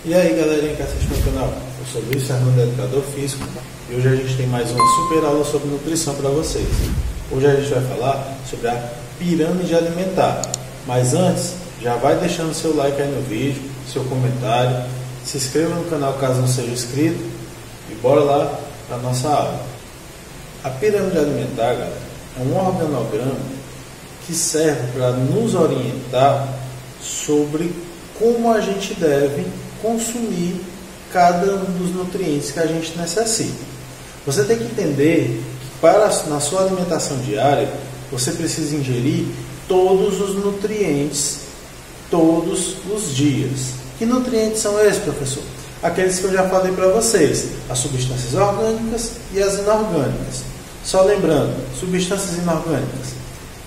E aí galerinha que assiste meu canal, eu sou Luiz Fernando, educador físico, e hoje a gente tem mais uma super aula sobre nutrição para vocês. Hoje a gente vai falar sobre a pirâmide alimentar, mas antes, já vai deixando seu like aí no vídeo, seu comentário, se inscreva no canal caso não seja inscrito, e bora lá para a nossa aula. A pirâmide alimentar, galera, é um organograma que serve para nos orientar sobre como a gente deve consumir cada um dos nutrientes que a gente necessita. Você tem que entender que na sua alimentação diária, você precisa ingerir todos os nutrientes, todos os dias. Que nutrientes são esses, professor? Aqueles que eu já falei para vocês, as substâncias orgânicas e as inorgânicas. Só lembrando, substâncias inorgânicas,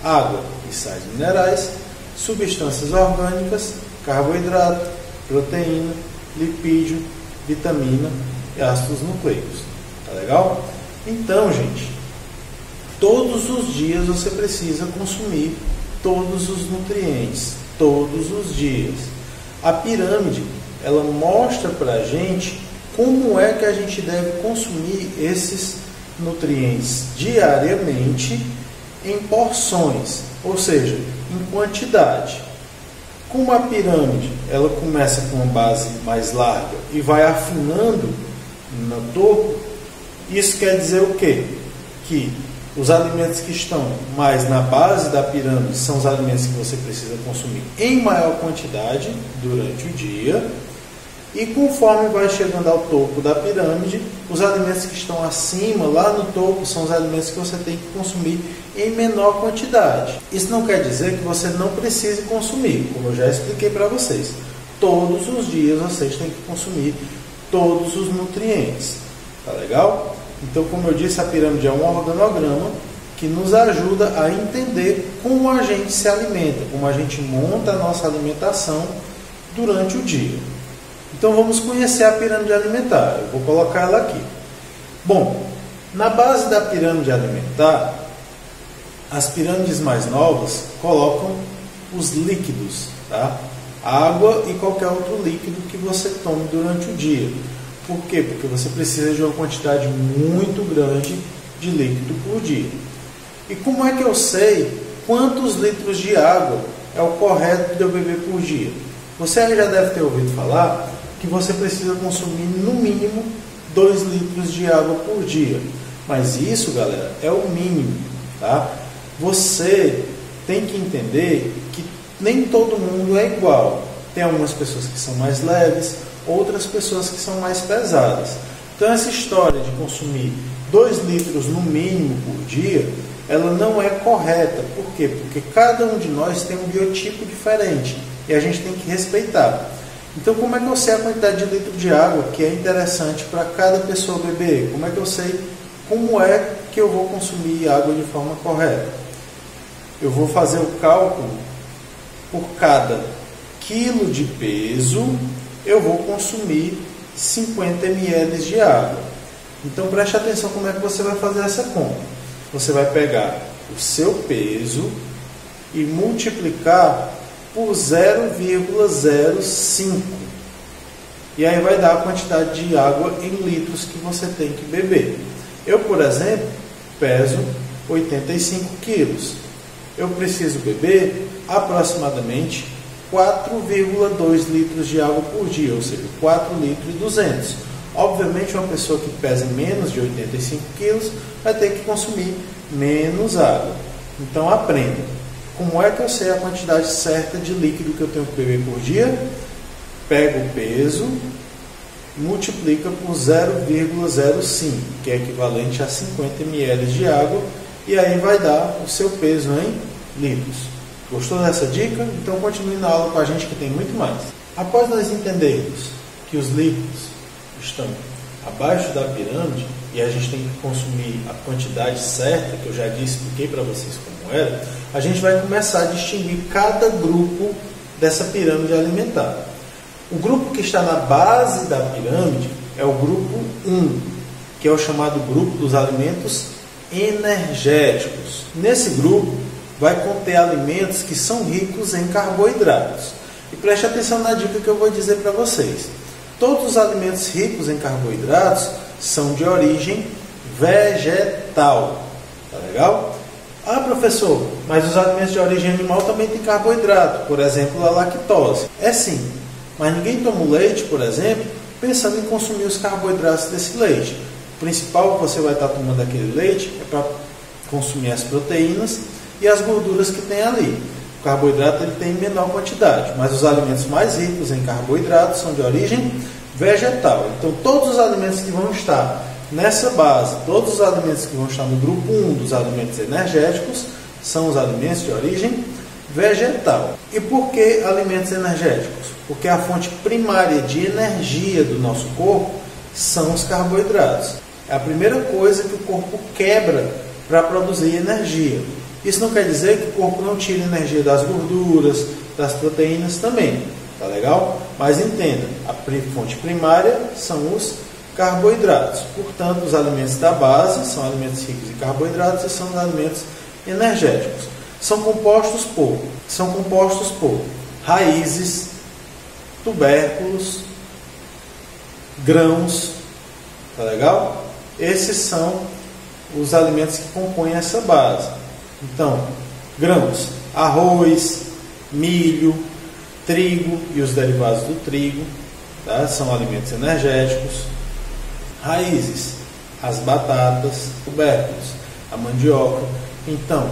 água e sais minerais, substâncias orgânicas, carboidrato, proteína, lipídio, vitamina e ácidos nucleicos. Tá legal? Então, gente, todos os dias você precisa consumir todos os nutrientes, todos os dias. A pirâmide, ela mostra pra gente como é que a gente deve consumir esses nutrientes diariamente em porções, ou seja, em quantidade. Como a pirâmide ela começa com uma base mais larga e vai afinando no topo, isso quer dizer o quê? Que os alimentos que estão mais na base da pirâmide são os alimentos que você precisa consumir em maior quantidade durante o dia, e conforme vai chegando ao topo da pirâmide, os alimentos que estão acima, lá no topo, são os alimentos que você tem que consumir em menor quantidade. Isso não quer dizer que você não precise consumir, como eu já expliquei para vocês. Todos os dias vocês têm que consumir todos os nutrientes. Tá legal? Então, como eu disse, a pirâmide é um organograma que nos ajuda a entender como a gente se alimenta, como a gente monta a nossa alimentação durante o dia. Então vamos conhecer a pirâmide alimentar. Eu vou colocar ela aqui. Bom, na base da pirâmide alimentar, as pirâmides mais novas colocam os líquidos, tá? Água e qualquer outro líquido que você tome durante o dia. Por quê? Porque você precisa de uma quantidade muito grande de líquido por dia. E como é que eu sei quantos litros de água é o correto de eu beber por dia? Você já deve ter ouvido falar que você precisa consumir no mínimo 2 litros de água por dia. Mas isso, galera, é o mínimo, tá? Você tem que entender que nem todo mundo é igual. Tem algumas pessoas que são mais leves, outras pessoas que são mais pesadas. Então essa história de consumir 2 litros no mínimo por dia, ela não é correta. Por quê? Porque cada um de nós tem um biotipo diferente e a gente tem que respeitar. Então, como é que eu sei a quantidade de litro de água que é interessante para cada pessoa beber? Como é que eu sei como é que eu vou consumir água de forma correta? Eu vou fazer o cálculo por cada quilo de peso, eu vou consumir 50 ml de água. Então, preste atenção como é que você vai fazer essa conta. Você vai pegar o seu peso e multiplicar por 0,05. E aí vai dar a quantidade de água em litros que você tem que beber. Eu, por exemplo, peso 85 quilos. Eu preciso beber aproximadamente 4,2 litros de água por dia, ou seja, 4 litros e 200. Obviamente, uma pessoa que pesa menos de 85 quilos vai ter que consumir menos água. Então, aprenda. Como é que eu sei a quantidade certa de líquido que eu tenho que beber por dia? Pega o peso, multiplica por 0,05, que é equivalente a 50 ml de água, e aí vai dar o seu peso em litros. Gostou dessa dica? Então continue na aula com a gente que tem muito mais. Após nós entendermos que os líquidos estão abaixo da pirâmide e a gente tem que consumir a quantidade certa, que eu já expliquei para vocês como era, a gente vai começar a distinguir cada grupo dessa pirâmide alimentar. O grupo que está na base da pirâmide é o grupo 1, que é o chamado grupo dos alimentos energéticos. Nesse grupo vai conter alimentos que são ricos em carboidratos. E preste atenção na dica que eu vou dizer para vocês. Todos os alimentos ricos em carboidratos são de origem vegetal. Tá legal? Ah, professor, mas os alimentos de origem animal também têm carboidrato, por exemplo, a lactose. É sim, mas ninguém toma o leite, por exemplo, pensando em consumir os carboidratos desse leite. O principal que você vai estar tomando aquele leite é para consumir as proteínas e as gorduras que tem ali. O carboidrato ele tem em menor quantidade, mas os alimentos mais ricos em carboidratos são de origem vegetal. Então, todos os alimentos que vão estar nessa base, todos os alimentos que vão estar no grupo 1 dos alimentos energéticos são os alimentos de origem vegetal. E por que alimentos energéticos? Porque a fonte primária de energia do nosso corpo são os carboidratos. É a primeira coisa que o corpo quebra para produzir energia. Isso não quer dizer que o corpo não tire energia das gorduras, das proteínas também, tá legal? Mas entenda, a fonte primária são os carboidratos. Portanto, os alimentos da base são alimentos ricos em carboidratos e são os alimentos energéticos. São compostos por raízes, tubérculos, grãos, tá legal? Esses são os alimentos que compõem essa base. Então, grãos, arroz, milho, trigo e os derivados do trigo, tá? São alimentos energéticos. Raízes, as batatas, tubérculos, a mandioca. Então,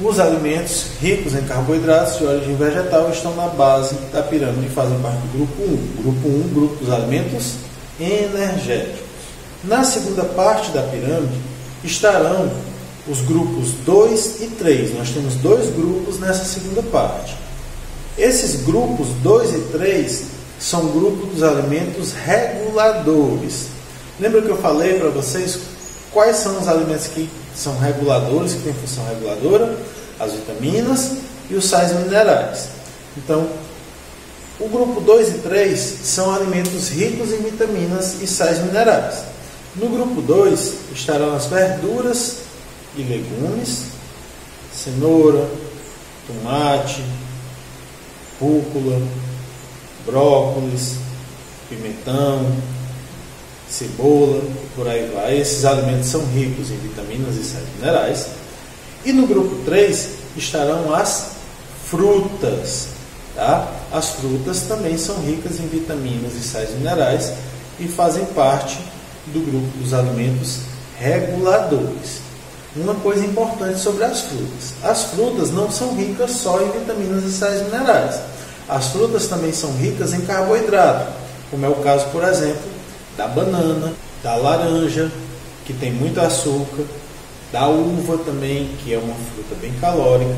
os alimentos ricos em carboidratos de origem vegetal estão na base da pirâmide e fazem parte do grupo 1. Grupo 1, grupo dos alimentos energéticos. Na segunda parte da pirâmide estarão os grupos 2 e 3. Nós temos dois grupos nessa segunda parte. Esses grupos 2 e 3 são grupos dos alimentos reguladores. Lembra que eu falei para vocês quais são os alimentos que são reguladores, que têm função reguladora? As vitaminas e os sais minerais. Então, o grupo 2 e 3 são alimentos ricos em vitaminas e sais minerais. No grupo 2 estarão as verduras e legumes, cenoura, tomate, rúcula, brócolis, pimentão, cebola, por aí vai. Esses alimentos são ricos em vitaminas e sais minerais. E no grupo 3 estarão as frutas. Tá? As frutas também são ricas em vitaminas e sais minerais e fazem parte do grupo dos alimentos reguladores. Uma coisa importante sobre as frutas. As frutas não são ricas só em vitaminas e sais minerais. As frutas também são ricas em carboidrato, como é o caso, por exemplo, da banana, da laranja, que tem muito açúcar, da uva também, que é uma fruta bem calórica.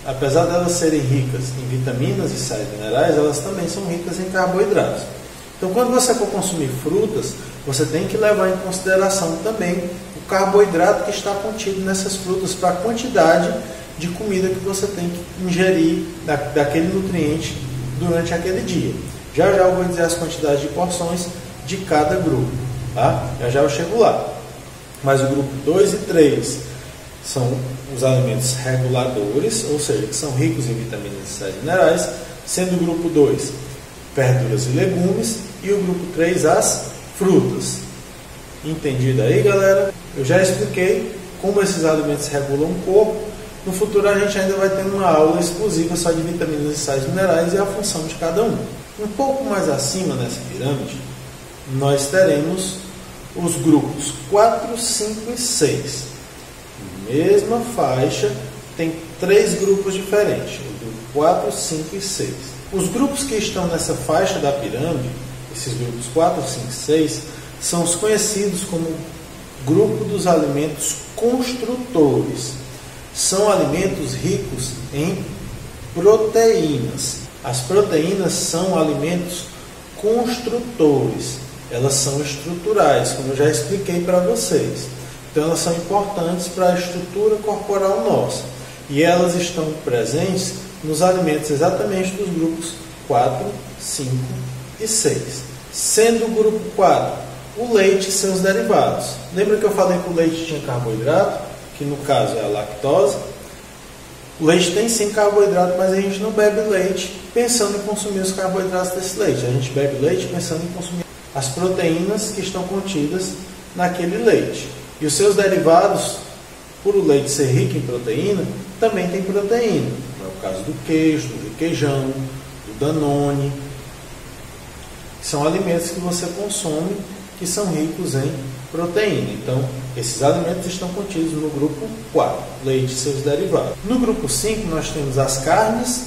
Apesar de elas serem ricas em vitaminas e sais minerais, elas também são ricas em carboidratos. Então, quando você for consumir frutas, você tem que levar em consideração também o carboidrato que está contido nessas frutas para a quantidade de comida que você tem que ingerir daquele nutriente durante aquele dia. Já eu vou dizer as quantidades de porções de cada grupo, tá? Já eu chego lá. Mas o grupo 2 e 3 são os alimentos reguladores, ou seja, que são ricos em vitaminas e sais minerais, sendo o grupo 2 verduras e legumes e o grupo 3 as frutas. Entendido aí, galera? Eu já expliquei como esses alimentos regulam o corpo. No futuro a gente ainda vai ter uma aula exclusiva só de vitaminas e sais minerais e a função de cada um. Um pouco mais acima nessa pirâmide, nós teremos os grupos 4, 5 e 6. Mesma faixa, tem 3 grupos diferentes, o grupo 4, 5 e 6. Os grupos que estão nessa faixa da pirâmide, esses grupos 4, 5 e 6, são os conhecidos como grupo dos alimentos construtores. São alimentos ricos em proteínas. As proteínas são alimentos construtores. Elas são estruturais, como eu já expliquei para vocês. Então, elas são importantes para a estrutura corporal nossa. E elas estão presentes nos alimentos exatamente dos grupos 4, 5 e 6. Sendo o grupo 4, o leite e seus derivados. Lembra que eu falei que o leite tinha carboidrato, que no caso é a lactose? O leite tem sim carboidrato, mas a gente não bebe leite pensando em consumir os carboidratos desse leite. A gente bebe leite pensando em consumir as proteínas que estão contidas naquele leite. E os seus derivados, por o leite ser rico em proteína, também tem proteína. É o caso do queijo, do requeijão, do Danone. São alimentos que você consome que são ricos em proteína. Então, esses alimentos estão contidos no grupo 4, leite e seus derivados. No grupo 5, nós temos as carnes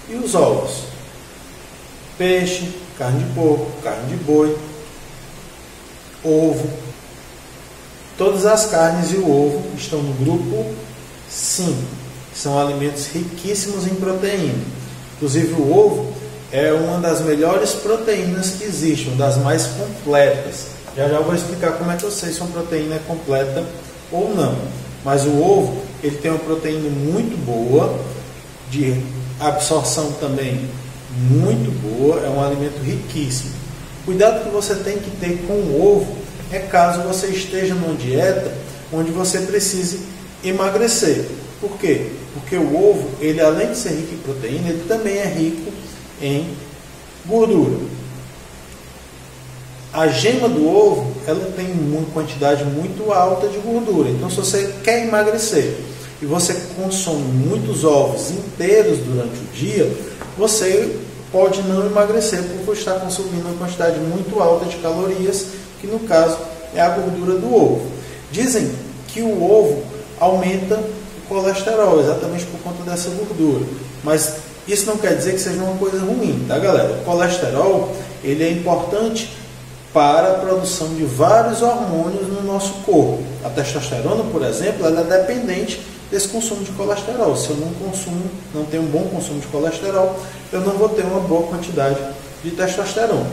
e os ovos. Peixe, carne de porco, carne de boi, ovo. Todas as carnes e o ovo estão no grupo 5. São alimentos riquíssimos em proteína. Inclusive, o ovo é uma das melhores proteínas que existem, uma das mais completas. Já já eu vou explicar como é que eu sei se uma proteína é completa ou não. Mas o ovo, ele tem uma proteína muito boa, de absorção também muito boa, é um alimento riquíssimo. Cuidado que você tem que ter com o ovo é caso você esteja numa dieta onde você precise emagrecer. Por quê? Porque o ovo, ele além de ser rico em proteína, ele também é rico em gordura. A gema do ovo, ela tem uma quantidade muito alta de gordura. Então, se você quer emagrecer e você consome muitos ovos inteiros durante o dia, você pode não emagrecer por estar consumindo uma quantidade muito alta de calorias, que no caso é a gordura do ovo. Dizem que o ovo aumenta o colesterol, exatamente por conta dessa gordura. Mas isso não quer dizer que seja uma coisa ruim, tá, galera? O colesterol, ele é importante para a produção de vários hormônios no nosso corpo. A testosterona, por exemplo, ela é dependente desse consumo de colesterol. Se eu não tenho um bom consumo de colesterol, eu não vou ter uma boa quantidade de testosterona.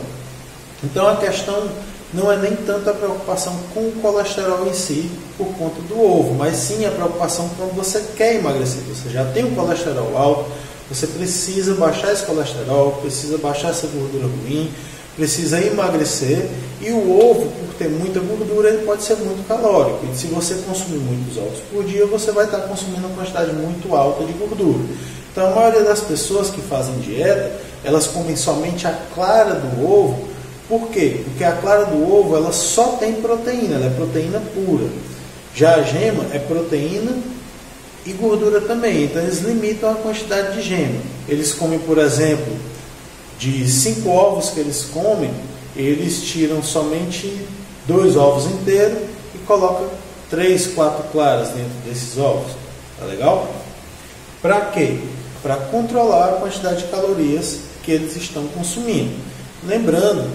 Então a questão não é nem tanto a preocupação com o colesterol em si, por conta do ovo, mas sim a preocupação quando você quer emagrecer. Você já tem um colesterol alto, você precisa baixar esse colesterol, precisa baixar essa gordura ruim, precisa emagrecer, e o ovo, por ter muita gordura, ele pode ser muito calórico. E se você consumir muitos ovos por dia, você vai estar consumindo uma quantidade muito alta de gordura. Então a maioria das pessoas que fazem dieta, elas comem somente a clara do ovo. Por quê? Porque a clara do ovo, ela só tem proteína, ela é proteína pura. Já a gema é proteína e gordura também. Então eles limitam a quantidade de gema. Eles comem, por exemplo, de 5 ovos que eles comem, eles tiram somente 2 ovos inteiros e colocam 3, 4 claras dentro desses ovos. Tá legal? Para quê? Para controlar a quantidade de calorias que eles estão consumindo. Lembrando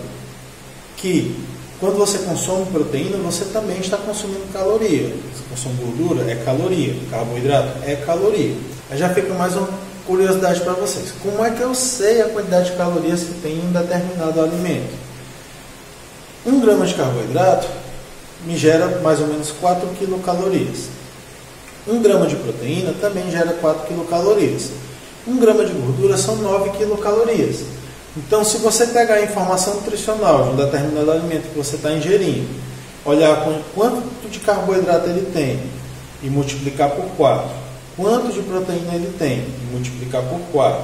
que quando você consome proteína, você também está consumindo caloria. Você consome gordura, é caloria. Carboidrato, é caloria. Aí já fica mais uma curiosidade para vocês. Como é que eu sei a quantidade de calorias que tem em um determinado alimento? 1 grama de carboidrato me gera mais ou menos 4 quilocalorias. 1 grama de proteína também gera 4 quilocalorias. 1 grama de gordura são 9 quilocalorias. Então, se você pegar a informação nutricional de um determinado alimento que você está ingerindo, olhar quanto de carboidrato ele tem e multiplicar por 4, quanto de proteína ele tem e multiplicar por 4,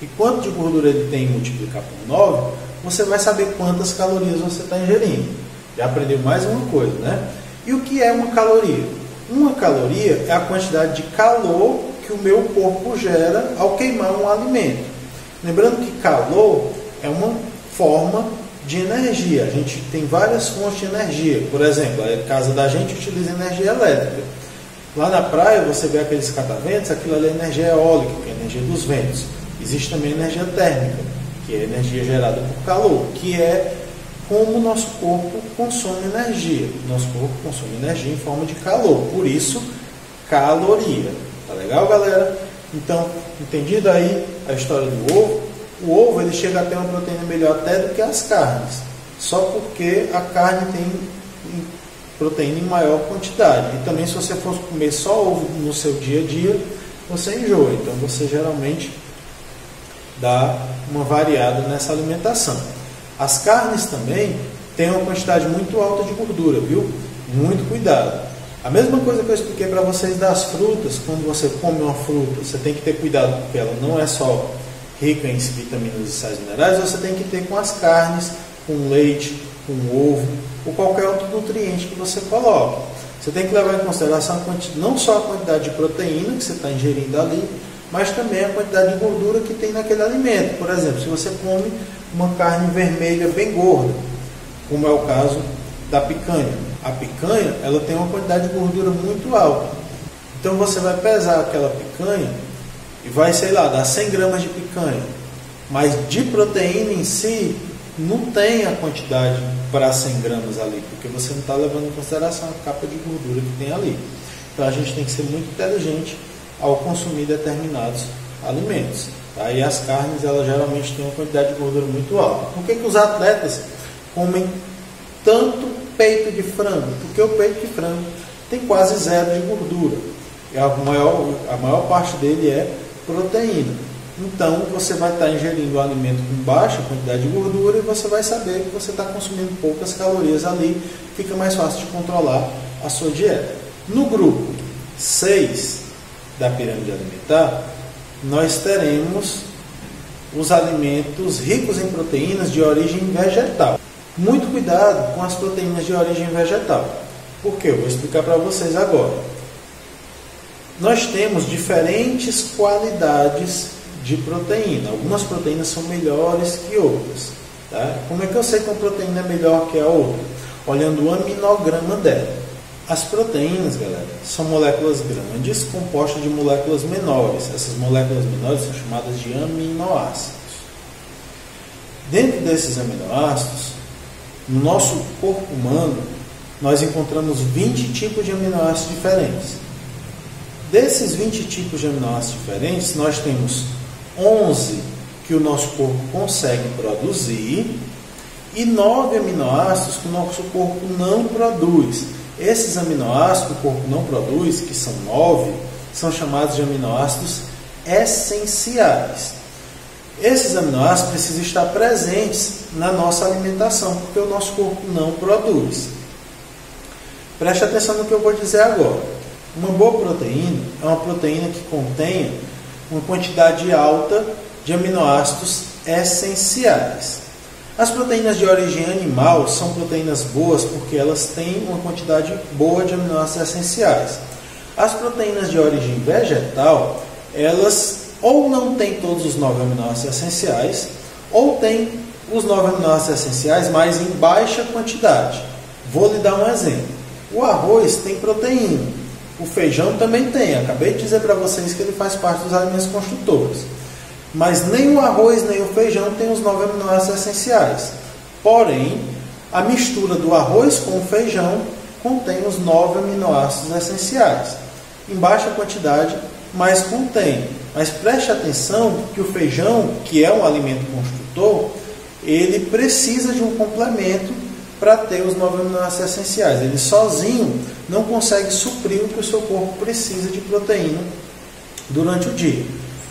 e quanto de gordura ele tem e multiplicar por 9, você vai saber quantas calorias você está ingerindo. Já aprendeu mais uma coisa, né? E o que é uma caloria? Uma caloria é a quantidade de calor que o meu corpo gera ao queimar um alimento. Lembrando que calor é uma forma de energia. A gente tem várias fontes de energia. Por exemplo, a casa da gente utiliza energia elétrica. Lá na praia você vê aqueles cataventos, aquilo ali é energia eólica, que é a energia dos ventos. Existe também energia térmica, que é energia gerada por calor, que é como o nosso corpo consome energia. Nosso corpo consome energia em forma de calor. Por isso, caloria. Tá legal, galera? Então, entendido aí a história do ovo, o ovo ele chega a ter uma proteína melhor até do que as carnes, só porque a carne tem proteína em maior quantidade. E também se você for comer só ovo no seu dia a dia, você enjoa. Então você geralmente dá uma variada nessa alimentação. As carnes também têm uma quantidade muito alta de gordura, viu? Muito cuidado. A mesma coisa que eu expliquei para vocês das frutas, quando você come uma fruta, você tem que ter cuidado porque ela não é só rica em vitaminas e sais minerais, você tem que ter com as carnes, com leite, com ovo, ou qualquer outro nutriente que você coloque. Você tem que levar em consideração não só a quantidade de proteína que você está ingerindo ali, mas também a quantidade de gordura que tem naquele alimento. Por exemplo, se você come uma carne vermelha bem gorda, como é o caso da picanha. A picanha, ela tem uma quantidade de gordura muito alta. Então você vai pesar aquela picanha e vai, sei lá, dar 100 gramas de picanha. Mas de proteína em si, não tem a quantidade para 100 gramas ali, porque você não está levando em consideração a capa de gordura que tem ali. Então a gente tem que ser muito inteligente ao consumir determinados alimentos. Tá? E as carnes, elas geralmente têm uma quantidade de gordura muito alta. Por que os atletas comem tanto peito de frango? Porque o peito de frango tem quase zero de gordura. E a maior parte dele é proteína. Então, você vai estar ingerindo um alimento com baixa quantidade de gordura e você vai saber que você está consumindo poucas calorias ali, fica mais fácil de controlar a sua dieta. No grupo 6 da pirâmide alimentar, nós teremos os alimentos ricos em proteínas de origem vegetal. Muito cuidado com as proteínas de origem vegetal. Por quê? Eu vou explicar para vocês agora. Nós temos diferentes qualidades de proteína. Algumas proteínas são melhores que outras. Tá? Como é que eu sei que uma proteína é melhor que a outra? Olhando o aminograma dela. As proteínas, galera, são moléculas grandes compostas de moléculas menores. Essas moléculas menores são chamadas de aminoácidos. Dentro desses aminoácidos, no nosso corpo humano, nós encontramos 20 tipos de aminoácidos diferentes. Desses 20 tipos de aminoácidos diferentes, nós temos 11 que o nosso corpo consegue produzir e 9 aminoácidos que o nosso corpo não produz. Esses aminoácidos que o corpo não produz, que são 9, são chamados de aminoácidos essenciais. Esses aminoácidos precisam estar presentes na nossa alimentação, porque o nosso corpo não produz. Preste atenção no que eu vou dizer agora. Uma boa proteína é uma proteína que contenha uma quantidade alta de aminoácidos essenciais. As proteínas de origem animal são proteínas boas porque elas têm uma quantidade boa de aminoácidos essenciais. As proteínas de origem vegetal, elas ou não têm todos os 9 aminoácidos essenciais, ou têm os 9 aminoácidos essenciais, mas em baixa quantidade. Vou lhe dar um exemplo. O arroz tem proteína. O feijão também tem. Acabei de dizer para vocês que ele faz parte dos alimentos construtores. Mas nem o arroz nem o feijão tem os 9 aminoácidos essenciais. Porém, a mistura do arroz com o feijão contém os 9 aminoácidos essenciais. Em baixa quantidade, mas contém. Mas preste atenção que o feijão, que é um alimento construtor, ele precisa de um complemento para ter os 9 aminoácidos essenciais. Ele sozinho não consegue suprir o que o seu corpo precisa de proteína durante o dia.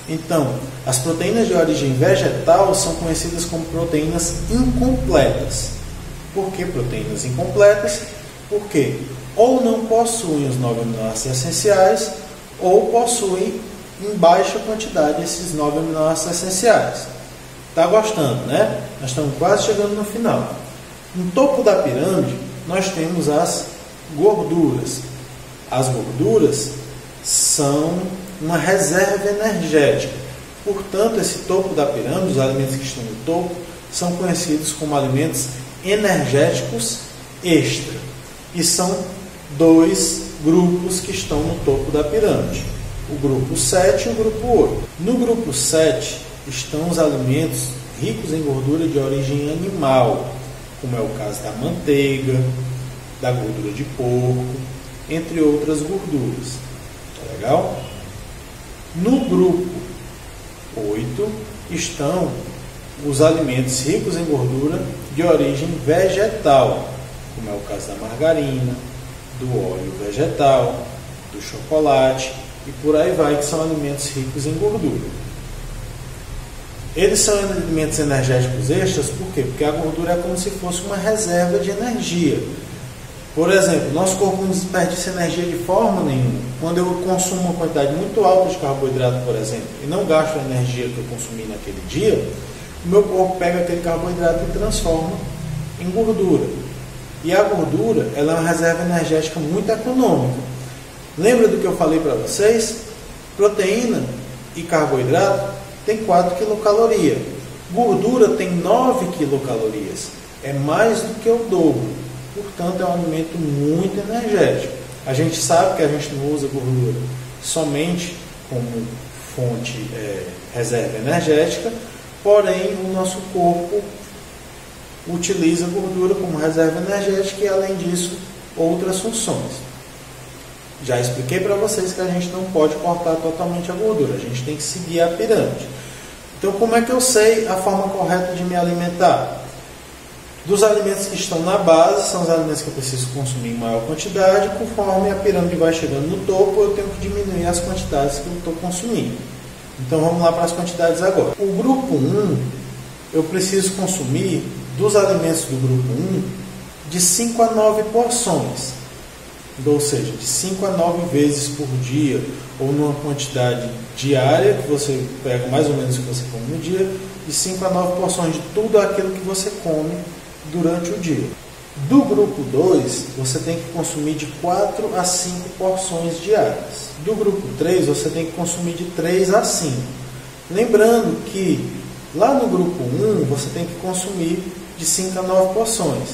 Então, as proteínas de origem vegetal são conhecidas como proteínas incompletas. Por que proteínas incompletas? Porque ou não possuem os 9 aminoácidos essenciais, ou possuem em baixa quantidade esses 9 aminoácidos essenciais. Está gostando, né? Nós estamos quase chegando no final. No topo da pirâmide, nós temos as gorduras. As gorduras são uma reserva energética. Portanto, esse topo da pirâmide, os alimentos que estão no topo, são conhecidos como alimentos energéticos extra. E são 2 grupos que estão no topo da pirâmide. O grupo 7 e o grupo 8. No grupo 7 estão os alimentos ricos em gordura de origem animal, como é o caso da manteiga, da gordura de porco, entre outras gorduras. Tá legal? No grupo 8 estão os alimentos ricos em gordura de origem vegetal, como é o caso da margarina, do óleo vegetal, do chocolate e por aí vai, que são alimentos ricos em gordura. Eles são alimentos energéticos extras, por quê? Porque a gordura é como se fosse uma reserva de energia. Por exemplo, nosso corpo não desperdiça energia de forma nenhuma. Quando eu consumo uma quantidade muito alta de carboidrato, por exemplo, e não gasto a energia que eu consumi naquele dia, o meu corpo pega aquele carboidrato e transforma em gordura. E a gordura, ela é uma reserva energética muito econômica. Lembra do que eu falei para vocês? Proteína e carboidrato tem 4 quilocalorias. Gordura tem 9 quilocalorias. É mais do que o dobro. Portanto, é um alimento muito energético. A gente sabe que a gente não usa gordura somente como fonte, reserva energética, porém o nosso corpo utiliza a gordura como reserva energética e, além disso, outras funções. Já expliquei para vocês que a gente não pode cortar totalmente a gordura, a gente tem que seguir a pirâmide. Então, como é que eu sei a forma correta de me alimentar? Dos alimentos que estão na base, são os alimentos que eu preciso consumir em maior quantidade. Conforme a pirâmide vai chegando no topo, eu tenho que diminuir as quantidades que eu estou consumindo. Então, vamos lá para as quantidades agora. O grupo 1, eu preciso consumir dos alimentos do grupo 1 de 5 a 9 porções. Ou seja, de 5 a 9 vezes por dia, ou numa quantidade diária, que você pega mais ou menos o que você come no dia, de 5 a 9 porções de tudo aquilo que você come durante o dia. Do grupo 2, você tem que consumir de 4 a 5 porções diárias. Do grupo 3, você tem que consumir de 3 a 5. Lembrando que lá no grupo 1, você tem que consumir de 5 a 9 porções.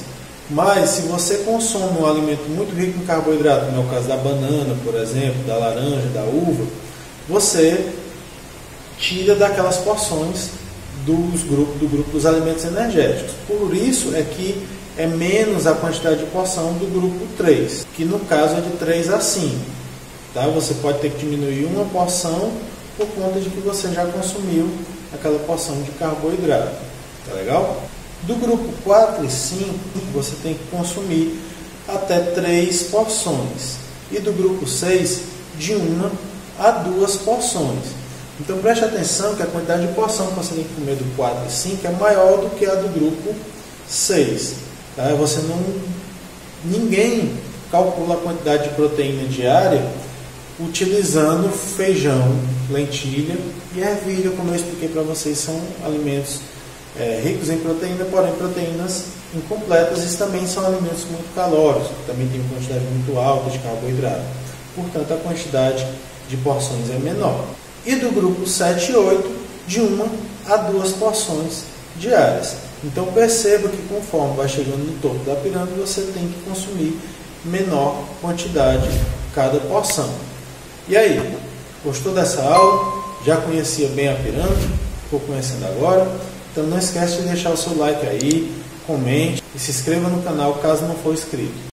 Mas se você consome um alimento muito rico em carboidrato, no caso da banana, por exemplo, da laranja, da uva, você tira daquelas porções do grupo dos alimentos energéticos. Por isso é que é menos a quantidade de porção do grupo 3, que no caso é de 3 a 5. Tá? Você pode ter que diminuir uma porção por conta de que você já consumiu aquela porção de carboidrato. Tá legal? Do grupo 4 e 5, você tem que consumir até 3 porções. E do grupo 6, de 1 a 2 porções. Então preste atenção que a quantidade de porção que você tem que comer do 4 e 5 é maior do que a do grupo 6. Tá? Ninguém calcula a quantidade de proteína diária utilizando feijão, lentilha e ervilha, como eu expliquei para vocês, são alimentos ricos em proteína, porém proteínas incompletas. Esses também são alimentos muito calóricos, também tem uma quantidade muito alta de carboidrato. Portanto, a quantidade de porções é menor. E do grupo 7 e 8, de 1 a 2 porções diárias. Então perceba que conforme vai chegando no topo da pirâmide, você tem que consumir menor quantidade cada porção. E aí, gostou dessa aula? Já conhecia bem a pirâmide? Ficou conhecendo agora? Então não esquece de deixar o seu like aí, comente e se inscreva no canal caso não for inscrito.